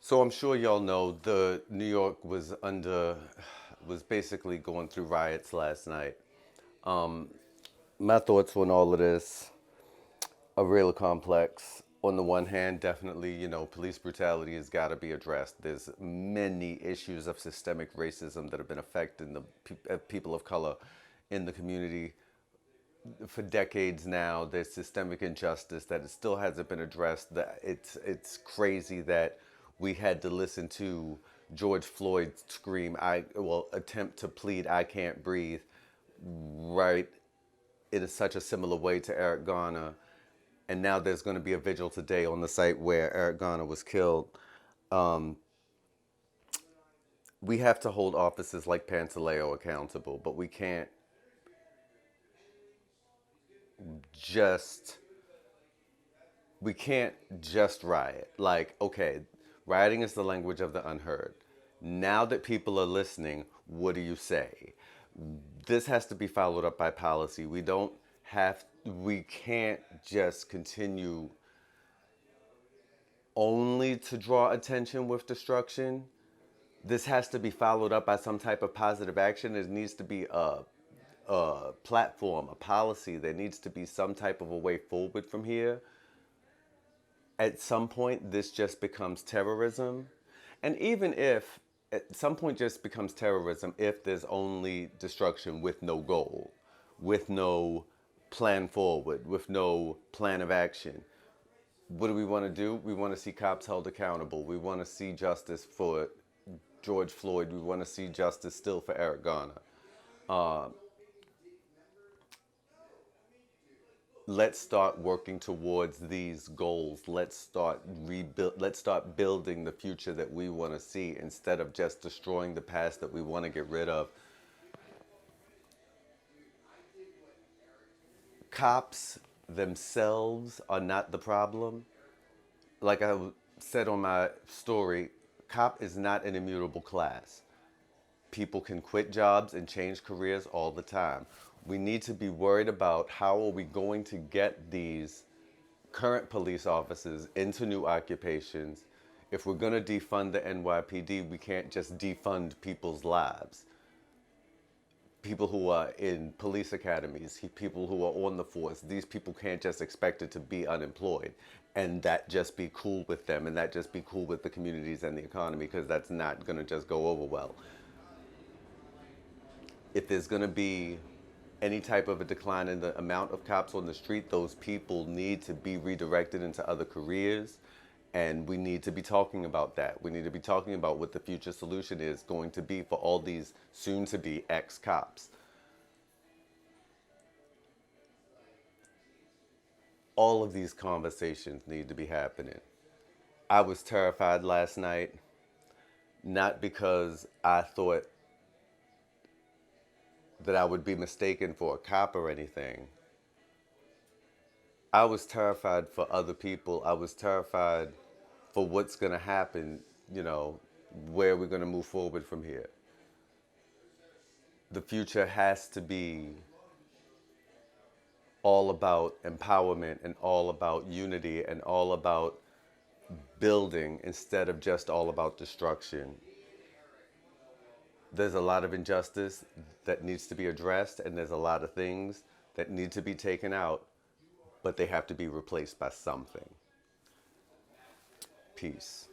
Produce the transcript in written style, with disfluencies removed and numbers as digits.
So I'm sure y'all know the New York was basically going through riots last night. My thoughts on all of this are real complex. On the one hand, definitely, police brutality has got to be addressed. There's many issues of systemic racism that have been affecting the people of color in the community for decades now. There's systemic injustice that it still hasn't been addressed. That it's crazy that we had to listen to George Floyd scream, attempt to plead, "I can't breathe," right in such a similar way to Eric Garner. And now there's going to be a vigil today on the site where Eric Garner was killed. We have to hold officers like Pantaleo accountable, but just we can't just riot. Like, okay, rioting is the language of the unheard. Now that people are listening, what do you say? This has to be followed up by policy. We can't just continue only to draw attention with destruction. This has to be followed up by some type of positive action. There needs to be a platform, a policy. There needs to be some type of a way forward from here. At some point, this just becomes terrorism. And even if at some point just becomes terrorism if there's only destruction with no goal, with no plan forward, with no plan of action. What do we want to do? We want to see cops held accountable. We want to see justice for George Floyd. We want to see justice still for Eric Garner. Let's start working towards these goals. Let's start building the future that we want to see instead of just destroying the past that we want to get rid of. Cops themselves are not the problem. Like I said on my story, cop is not an immutable class. People can quit jobs and change careers all the time. We need to be worried about how are we going to get these current police officers into new occupations. If we're going to defund the NYPD, we can't just defund people's lives. People who are in police academies, people who are on the force, these people can't just expect it to be unemployed and that just be cool with them and that just be cool with the communities and the economy, because that's not going to just go over well. If there's going to be any type of a decline in the amount of cops on the street, those people need to be redirected into other careers. And we need to be talking about that. We need to be talking about what the future solution is going to be for all these soon to be ex cops. All of these conversations need to be happening. I was terrified last night, not because I thought that I would be mistaken for a cop or anything. I was terrified for other people. I was terrified for what's going to happen, you know, where we're going to move forward from here. The future has to be all about empowerment and all about unity and all about building instead of just all about destruction. There's a lot of injustice that needs to be addressed, and there's a lot of things that need to be taken out, but they have to be replaced by something. Peace.